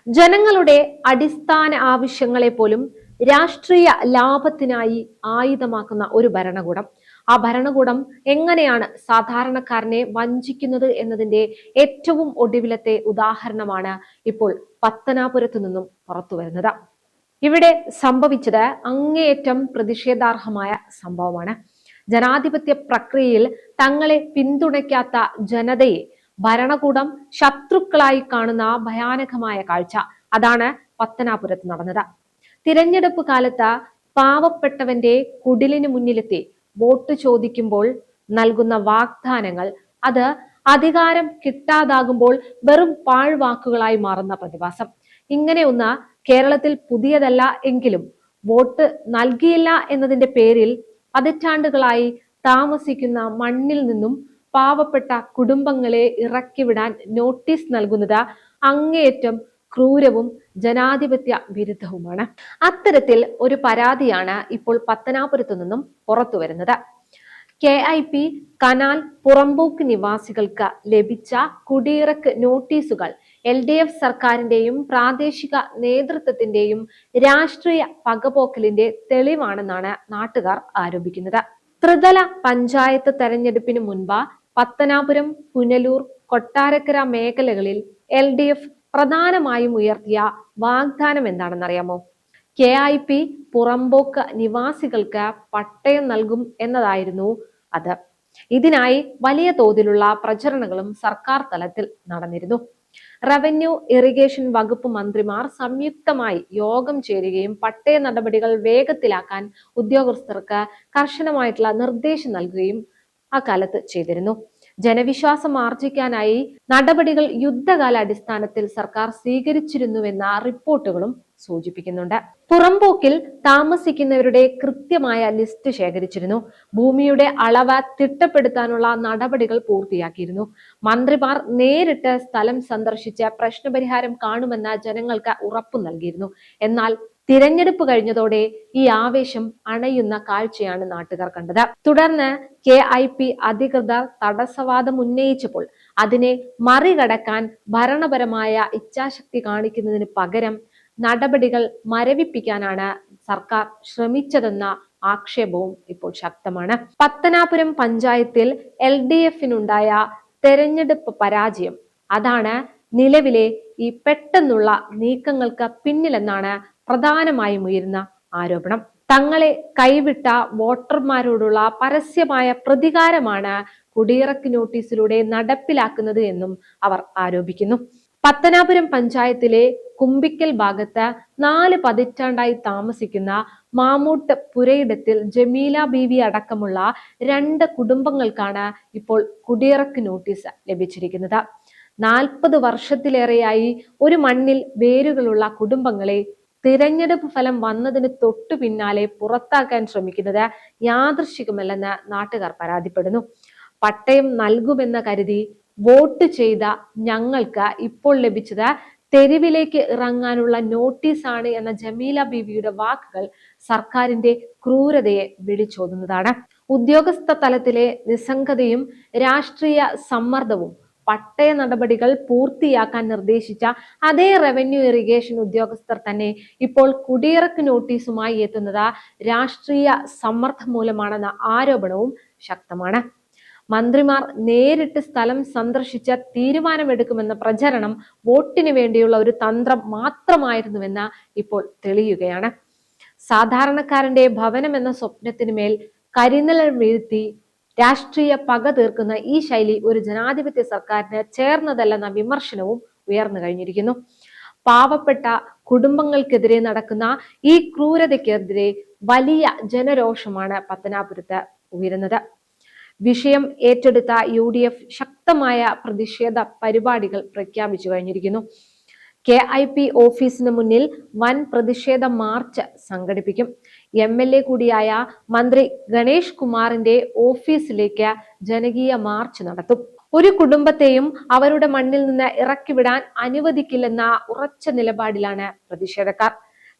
ജനങ്ങളുടെ അടിസ്ഥാന ആവശ്യങ്ങളെ പോലും രാഷ്ട്രീയ ലാഭത്തിനായി ആയുധമാക്കുന്ന ഒരു ഭരണകൂടം. ആ ഭരണകൂടം എങ്ങനെയാണ് സാധാരണക്കാരനെ വഞ്ചിക്കുന്നത് എന്നതിന്റെ ഏറ്റവും ഒടുവിലത്തെ ഉദാഹരണമാണ് ഇപ്പോൾ പത്തനാപുരത്തു നിന്നും പുറത്തു വരുന്നത്. ഇവിടെ സംഭവിച്ചത് അങ്ങേയറ്റം പ്രതിഷേധാർഹമായ സംഭവമാണ്. ജനാധിപത്യ പ്രക്രിയയിൽ തങ്ങളെ പിന്തുണയ്ക്കാത്ത ജനതയെ ഭരണകൂടം ശത്രുക്കളായി കാണുന്ന ഭയാനകമായ കാഴ്ച അതാണ് പത്തനാപുരത്ത് നടന്നത്. തിരഞ്ഞെടുപ്പ് കാലത്ത് പാവപ്പെട്ടവന്റെ കുടിലിന് മുന്നിലെത്തി വോട്ട് ചോദിക്കുമ്പോൾ നൽകുന്ന വാഗ്ദാനങ്ങൾ അത് അധികാരം കിട്ടാതാകുമ്പോൾ വെറും പാഴ്വാക്കുകളായി മാറുന്ന പ്രതിഭാസം. ഇങ്ങനെയൊന്ന് കേരളത്തിൽ പുതിയതല്ല എങ്കിലും വോട്ട് നൽകിയില്ല എന്നതിന്റെ പേരിൽ പതിറ്റാണ്ടുകളായി താമസിക്കുന്ന മണ്ണിൽ നിന്നും പാവപ്പെട്ട കുടുംബങ്ങളെ ഇറക്കിവിടാൻ നോട്ടീസ് നൽകുന്നത് അങ്ങേയറ്റം ക്രൂരവും ജനാധിപത്യ വിരുദ്ധവുമാണ്. അത്തരത്തിൽ ഒരു പരാതിയാണ് ഇപ്പോൾ പത്തനാപുരത്തു നിന്നും പുറത്തു വരുന്നത്. KIP കനാൽ പുറമ്പോക്ക് നിവാസികൾക്ക് ലഭിച്ച കുടിയിറക്ക് നോട്ടീസുകൾ LDF സർക്കാരിന്റെയും പ്രാദേശിക നേതൃത്വത്തിന്റെയും രാഷ്ട്രീയ പകപോക്കലിന്റെ തെളിവാണെന്നാണ് നാട്ടുകാർ ആരോപിക്കുന്നത്. ത്രിതല പഞ്ചായത്ത് തെരഞ്ഞെടുപ്പിന് മുൻപ് പത്തനാപുരം, പുനലൂർ, കൊട്ടാരക്കര മേഖലകളിൽ LDF പ്രധാനമായും ഉയർത്തിയ വാഗ്ദാനം എന്താണെന്നറിയാമോ? KIP പുറമ്പോക്ക് നിവാസികൾക്ക് പട്ടയം നൽകും എന്നതായിരുന്നു അത്. ഇതിനായി വലിയ തോതിലുള്ള പ്രചരണങ്ങളും സർക്കാർ തലത്തിൽ നടന്നിരുന്നു. റവന്യൂ, ഇറിഗേഷൻ വകുപ്പ് മന്ത്രിമാർ സംയുക്തമായി യോഗം ചേരുകയും പട്ടയ നടപടികൾ വേഗത്തിലാക്കാൻ ഉദ്യോഗസ്ഥർക്ക് കർശനമായിട്ടുള്ള നിർദ്ദേശം നൽകുകയും അക്കാലത്ത് ചെയ്തിരുന്നു. ജനവിശ്വാസം ആർജിക്കാനായി നടപടികൾ യുദ്ധകാല അടിസ്ഥാനത്തിൽ സർക്കാർ സ്വീകരിച്ചിരുന്നുവെന്ന റിപ്പോർട്ടുകളും സൂചിപ്പിക്കുന്നുണ്ട്. പുറമ്പോക്കിൽ താമസിക്കുന്നവരുടെ കൃത്യമായ ലിസ്റ്റ് ശേഖരിച്ചിരുന്നു. ഭൂമിയുടെ അളവ് തിട്ടപ്പെടുത്താനുള്ള നടപടികൾ പൂർത്തിയാക്കിയിരുന്നു. മന്ത്രിമാർ നേരിട്ട് സ്ഥലം സന്ദർശിച്ച് പ്രശ്നപരിഹാരം കാണുമെന്ന് ജനങ്ങൾക്ക് ഉറപ്പു നൽകിയിരുന്നു. എന്നാൽ തിരഞ്ഞെടുപ്പ് കഴിഞ്ഞതോടെ ഈ ആവേശം അണയുന്ന കാഴ്ചയാണ് നാട്ടുകാർ കണ്ടത്. തുടർന്ന് KIP അധികൃതർ തടസ്സവാദം ഉന്നയിച്ചപ്പോൾ അതിനെ മറികടക്കാൻ ഭരണപരമായ ഇച്ഛാശക്തി കാണിക്കുന്നതിന് പകരം നടപടികൾ മരവിപ്പിക്കാനാണ് സർക്കാർ ശ്രമിച്ചതെന്ന ആക്ഷേപവും ഇപ്പോൾ ശക്തമാണ്. പത്തനാപുരം പഞ്ചായത്തിൽ LDFനുണ്ടായ തെരഞ്ഞെടുപ്പ് പരാജയം അതാണ് നിലവിലെ ഈ പെട്ടെന്നുള്ള നീക്കങ്ങൾക്ക് പിന്നിലെന്നാണ് പ്രധാനമായും ഉയരുന്ന ആരോപണം. തങ്ങളെ കൈവിട്ട വോട്ടർമാരോടുള്ള പരസ്യമായ പ്രതികാരമാണ് കുടിയിറക്ക് നോട്ടീസിലൂടെ നടപ്പിലാക്കുന്നത് എന്നും അവർ ആരോപിക്കുന്നു. പത്തനാപുരം പഞ്ചായത്തിലെ കുമ്പിക്കൽ ഭാഗത്ത് 4 പതിറ്റാണ്ടായി താമസിക്കുന്ന മാമൂട്ട് പുരയിടത്തിൽ ജമീല ബീവി അടക്കമുള്ള 2 കുടുംബങ്ങൾക്കാണ് ഇപ്പോൾ കുടിയിറക്ക് നോട്ടീസ് ലഭിച്ചിരിക്കുന്നത്. 40 വർഷത്തിലേറെയായി ഒരു മണ്ണിൽ വേരുകളുള്ള കുടുംബങ്ങളെ തിരഞ്ഞെടുപ്പ് ഫലം വന്നതിന് തൊട്ടു പിന്നാലെ പുറത്താക്കാൻ ശ്രമിക്കുന്നത് യാദൃശ്ചികമല്ലെന്ന് നാട്ടുകാർ പരാതിപ്പെടുന്നു. പട്ടയം നൽകുമെന്ന് കരുതി വോട്ട് ചെയ്ത ഞങ്ങൾക്ക് ഇപ്പോൾ ലഭിച്ചത് തെരുവിലേക്ക് ഇറങ്ങാനുള്ള നോട്ടീസാണ് എന്ന ജമീല ബീവിയുടെ വാക്കുകൾ സർക്കാരിന്റെ ക്രൂരതയെ വിളിച്ചോതുന്നതാണ്. ഉദ്യോഗസ്ഥ തലത്തിലെ നിസ്സംഗതയും രാഷ്ട്രീയ സമ്മർദ്ദവും പട്ടയ നടപടികൾ പൂർത്തിയാക്കാൻ നിർദ്ദേശിച്ച അതേ റവന്യൂ ഇറിഗേഷൻ ഉദ്യോഗസ്ഥർ തന്നെ ഇപ്പോൾ കുടിയിറക്ക് നോട്ടീസുമായി എത്തുന്നത് രാഷ്ട്രീയ സമ്മർദ്ദം മൂലമാണെന്ന ആരോപണവും ശക്തമാണ്. മന്ത്രിമാർ നേരിട്ട് സ്ഥലം സന്ദർശിച്ച തീരുമാനമെടുക്കുമെന്ന പ്രചരണം വോട്ടിന് വേണ്ടിയുള്ള ഒരു തന്ത്രം മാത്രമായിരുന്നുവെന്ന് ഇപ്പോൾ തെളിയുകയാണ്. സാധാരണക്കാരന്റെ ഭവനം എന്ന സ്വപ്നത്തിന് മേൽ കരിനിഴൽ വീഴ്ത്തി രാഷ്ട്രീയ പക തീർക്കുന്ന ഈ ശൈലി ഒരു ജനാധിപത്യ സർക്കാരിന് ചേർന്നതല്ലെന്ന വിമർശനവും ഉയർന്നു കഴിഞ്ഞിരിക്കുന്നു. പാവപ്പെട്ട കുടുംബങ്ങൾക്കെതിരെ നടക്കുന്ന ഈ ക്രൂരതയ്ക്കെതിരെ വലിയ ജനരോഷമാണ് പത്തനാപുരത്ത് ഉയരുന്നത്. വിഷയം ഏറ്റെടുത്ത UDF ശക്തമായ പ്രതിഷേധ പരിപാടികൾ പ്രഖ്യാപിച്ചു കഴിഞ്ഞിരിക്കുന്നു. KIP ഓഫീസിന് മുന്നിൽ വൻ പ്രതിഷേധ മാർച്ച് സംഘടിപ്പിക്കും. MLA കൂടിയായ മന്ത്രി ഗണേഷ് കുമാറിന്റെ ഓഫീസിലേക്ക് ജനകീയ മാർച്ച് നടത്തും. ഒരു കുടുംബത്തെയും അവരുടെ മണ്ണിൽ നിന്ന് ഇറക്കിവിടാൻ അനുവദിക്കില്ലെന്ന ഉറച്ച നിലപാടിലാണ് പ്രതിഷേധക്കാർ.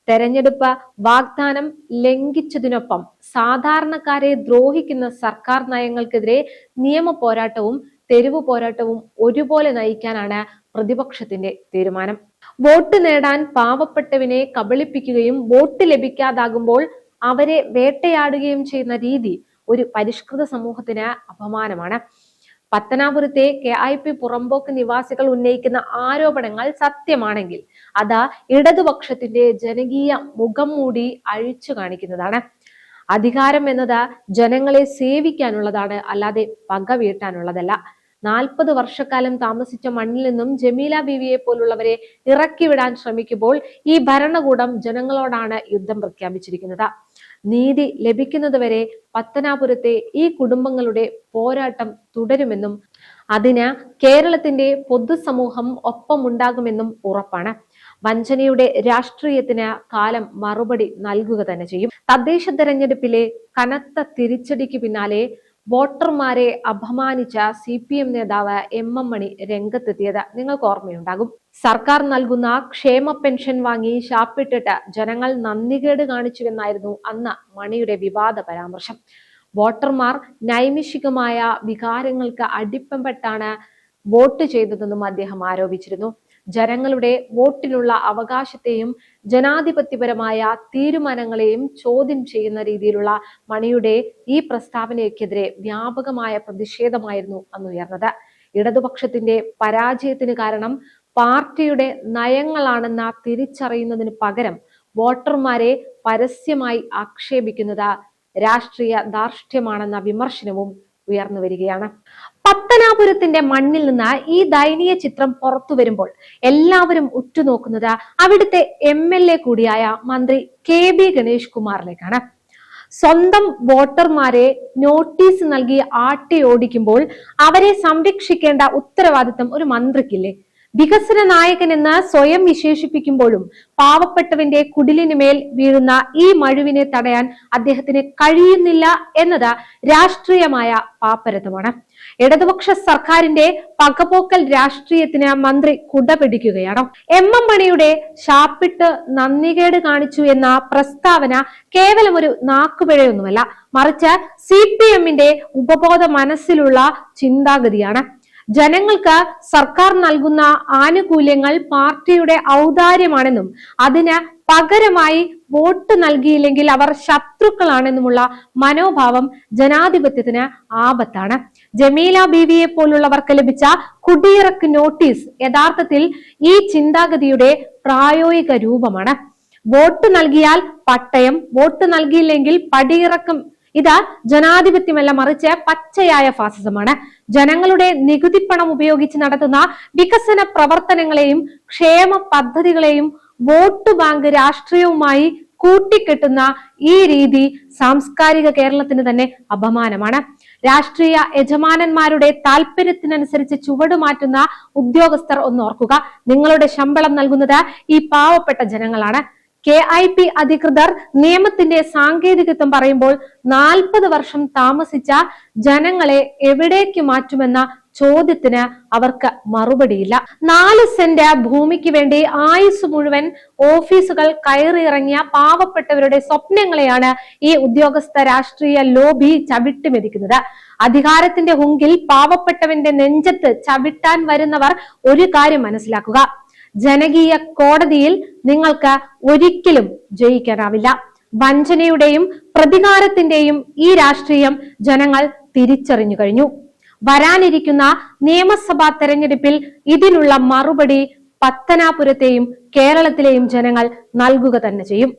തെരഞ്ഞെടുപ്പ് വാഗ്ദാനം ലംഘിച്ചതിനൊപ്പം സാധാരണക്കാരെ ദ്രോഹിക്കുന്ന സർക്കാർ നയങ്ങൾക്കെതിരെ നിയമ പോരാട്ടവും തെരുവ് പോരാട്ടവും ഒരുപോലെ നയിക്കാനാണ് പ്രതിപക്ഷത്തിന്റെ തീരുമാനം. വോട്ട് നേടാൻ പാവപ്പെട്ടവനെ കബളിപ്പിക്കുകയും വോട്ട് ലഭിക്കാതാകുമ്പോൾ അവരെ വേട്ടയാടുകയും ചെയ്യുന്ന രീതി ഒരു പരിഷ്കൃത സമൂഹത്തിന് അപമാനമാണ്. പത്തനാപുരത്തെ KIP പുറമ്പോക്ക് നിവാസികൾ ഉന്നയിക്കുന്ന ആരോപണങ്ങൾ സത്യമാണെങ്കിൽ അത് ഇടതുപക്ഷത്തിന്റെ ജനകീയ മുഖം മൂടി അഴിച്ചു കാണിക്കുന്നതാണ്. അധികാരം എന്നത് ജനങ്ങളെ സേവിക്കാനുള്ളതാണ്, അല്ലാതെ പക വീട്ടാനുള്ളതല്ല. 40 വർഷക്കാലം താമസിച്ച മണ്ണിൽ നിന്നും ജമീല ബീവിയെ പോലുള്ളവരെ ഇറക്കിവിടാൻ ശ്രമിക്കുമ്പോൾ ഈ ഭരണകൂടം ജനങ്ങളോടാണ് യുദ്ധം പ്രഖ്യാപിച്ചിരിക്കുന്നത്. നീതി ലഭിക്കുന്നതുവരെ പത്തനാപുരത്തെ ഈ കുടുംബങ്ങളുടെ പോരാട്ടം തുടരുമെന്നും അതിന് കേരളത്തിന്റെ പൊതുസമൂഹം ഒപ്പമുണ്ടാകുമെന്നും ഉറപ്പാണ്. വഞ്ചനയുടെ രാഷ്ട്രീയത്തിന് കാലം മറുപടി നൽകുക തന്നെ ചെയ്യും. തദ്ദേശ തെരഞ്ഞെടുപ്പിലെ കനത്ത തിരിച്ചടിക്ക് പിന്നാലെ വോട്ടർമാരെ അപമാനിച്ച CPM നേതാവ് MM മണി രംഗത്തെത്തിയത് നിങ്ങൾക്ക് ഓർമ്മയുണ്ടാകും. സർക്കാർ നൽകുന്ന ക്ഷേമ പെൻഷൻ വാങ്ങി ശാപ്പിട്ടിട്ട് ജനങ്ങൾ നന്ദികേട് കാണിച്ചുവെന്നായിരുന്നു അന്ന് മണിയുടെ വിവാദ പരാമർശം. വോട്ടർമാർ നൈമിഷികമായ വികാരങ്ങൾക്ക് അടിപ്പപ്പെട്ടാണ് വോട്ട് ചെയ്തതെന്നും അദ്ദേഹം ആരോപിച്ചിരുന്നു. ജനങ്ങളുടെ വോട്ടിനുള്ള അവകാശത്തെയും ജനാധിപത്യപരമായ തീരുമാനങ്ങളെയും ചോദ്യം ചെയ്യുന്ന രീതിയിലുള്ള മണിയുടെ ഈ പ്രസ്താവനയ്ക്കെതിരെ വ്യാപകമായ പ്രതിഷേധമായിരുന്നു അന്ന് ഉയർന്നത്. ഇടതുപക്ഷത്തിന്റെ പരാജയത്തിന് കാരണം പാർട്ടിയുടെ നയങ്ങളാണെന്ന തിരിച്ചറിയുന്നതിന് പകരം വോട്ടർമാരെ പരസ്യമായി ആക്ഷേപിക്കുന്നത് രാഷ്ട്രീയ ധാർഷ്ട്യമാണെന്ന വിമർശനവും ഉയർന്നു വരികയാണ്. പത്തനാപുരത്തിന്റെ മണ്ണിൽ നിന്ന് ഈ ദയനീയ ചിത്രം പുറത്തു വരുമ്പോൾ എല്ലാവരും ഉറ്റുനോക്കുന്നത് അവിടുത്തെ MLA കൂടിയായ മന്ത്രി KB ഗണേഷ് കുമാറിലേക്കാണ്. സ്വന്തം വോട്ടർമാരെ നോട്ടീസ് നൽകി ആട്ടി ഓടിക്കുമ്പോൾ അവരെ സംരക്ഷിക്കേണ്ട ഉത്തരവാദിത്തം ഒരു മന്ത്രിക്കില്ലേ? വികസന നായകൻ എന്ന് സ്വയം വിശേഷിപ്പിക്കുമ്പോഴും പാവപ്പെട്ടവന്റെ കുടിലിന് മേൽ വീഴുന്ന ഈ മഴുവിനെ തടയാൻ അദ്ദേഹത്തിന് കഴിയുന്നില്ല എന്നത് രാഷ്ട്രീയമായ പാപ്പരത്വമാണ്. ഇടതുപക്ഷ സർക്കാരിന്റെ പകപോക്കൽ രാഷ്ട്രീയത്തിന് മന്ത്രി കുടപിടിക്കുകയാണ്. MM മണിയുടെ ശാപ്പിട്ട് നന്ദികേട് കാണിച്ചു എന്ന പ്രസ്താവന കേവലം ഒരു നാക്കുപിഴയൊന്നുമല്ല, മറിച്ച് CPMന്റെ ഉപബോധ മനസ്സിലുള്ള ചിന്താഗതിയാണ്. ജനങ്ങൾക്ക് സർക്കാർ നൽകുന്ന ആനുകൂല്യങ്ങൾ പാർട്ടിയുടെ ഔദാര്യമാണെന്നും അതിന് പകരമായി വോട്ട് നൽകിയില്ലെങ്കിൽ അവർ ശത്രുക്കളാണെന്നുമുള്ള മനോഭാവം ജനാധിപത്യത്തിന് ആപത്താണ്. ജമീല ബീവിയെ പോലുള്ളവർക്ക് ലഭിച്ച കുടിയിറക്ക് നോട്ടീസ് യഥാർത്ഥത്തിൽ ഈ ചിന്താഗതിയുടെ പ്രായോഗിക രൂപമാണ്. വോട്ട് നൽകിയാൽ പട്ടയം, വോട്ട് നൽകിയില്ലെങ്കിൽ പടിയിറക്കം. ഇത് ജനാധിപത്യമല്ല, മറിച്ച് പച്ചയായ ഫാസിസമാണ്. ജനങ്ങളുടെ നികുതിപ്പണം ഉപയോഗിച്ച് നടത്തുന്ന വികസന പ്രവർത്തനങ്ങളെയും ക്ഷേമ പദ്ധതികളെയും വോട്ട് ബാങ്ക് രാഷ്ട്രീയവുമായി കൂട്ടിക്കെട്ടുന്ന ഈ രീതി സാംസ്കാരിക കേരളത്തിന് തന്നെ അപമാനമാണ്. രാഷ്ട്രീയ യജമാനന്മാരുടെ താല്പര്യത്തിനനുസരിച്ച് ചുവടുമാറ്റുന്ന ഉദ്യോഗസ്ഥർ ഒന്നോർക്കുക, നിങ്ങളുടെ ശമ്പളം നൽകുന്നത് ഈ പാവപ്പെട്ട ജനങ്ങളാണ്. KIP അധികൃതർ നിയമത്തിന്റെ സാങ്കേതികത്വം പറയുമ്പോൾ 40 വർഷം താമസിച്ച ജനങ്ങളെ എവിടേക്ക് മാറ്റുമെന്ന ചോദ്യത്തിന് അവർക്ക് മറുപടിയില്ല. 4 സെന്റ് ഭൂമിക്ക് വേണ്ടി ആയുസ് മുഴുവൻ ഓഫീസുകൾ കയറിയിറങ്ങിയ പാവപ്പെട്ടവരുടെ സ്വപ്നങ്ങളെയാണ് ഈ ഉദ്യോഗസ്ഥ രാഷ്ട്രീയ ലോബി ചവിട്ടിമെതിക്കുന്നത്. അധികാരത്തിന്റെ ഹുങ്കിൽ പാവപ്പെട്ടവന്റെ നെഞ്ചത്ത് ചവിട്ടാൻ വരുന്നവർ ഒരു കാര്യം മനസ്സിലാക്കുക, ജനകീയ കോടതിയിൽ നിങ്ങൾക്ക് ഒരിക്കലും ജയിക്കാനാവില്ല. വഞ്ചനയുടെയും പ്രതികാരത്തിന്റെയും ഈ രാഷ്ട്രീയം ജനങ്ങൾ തിരിച്ചറിഞ്ഞു കഴിഞ്ഞു. വരാനിരിക്കുന്ന നിയമസഭാ തെരഞ്ഞെടുപ്പിൽ ഇതിനുള്ള മറുപടി പത്തനാപുരത്തെയും കേരളത്തിലെയും ജനങ്ങൾ നൽകുക തന്നെ ചെയ്യും.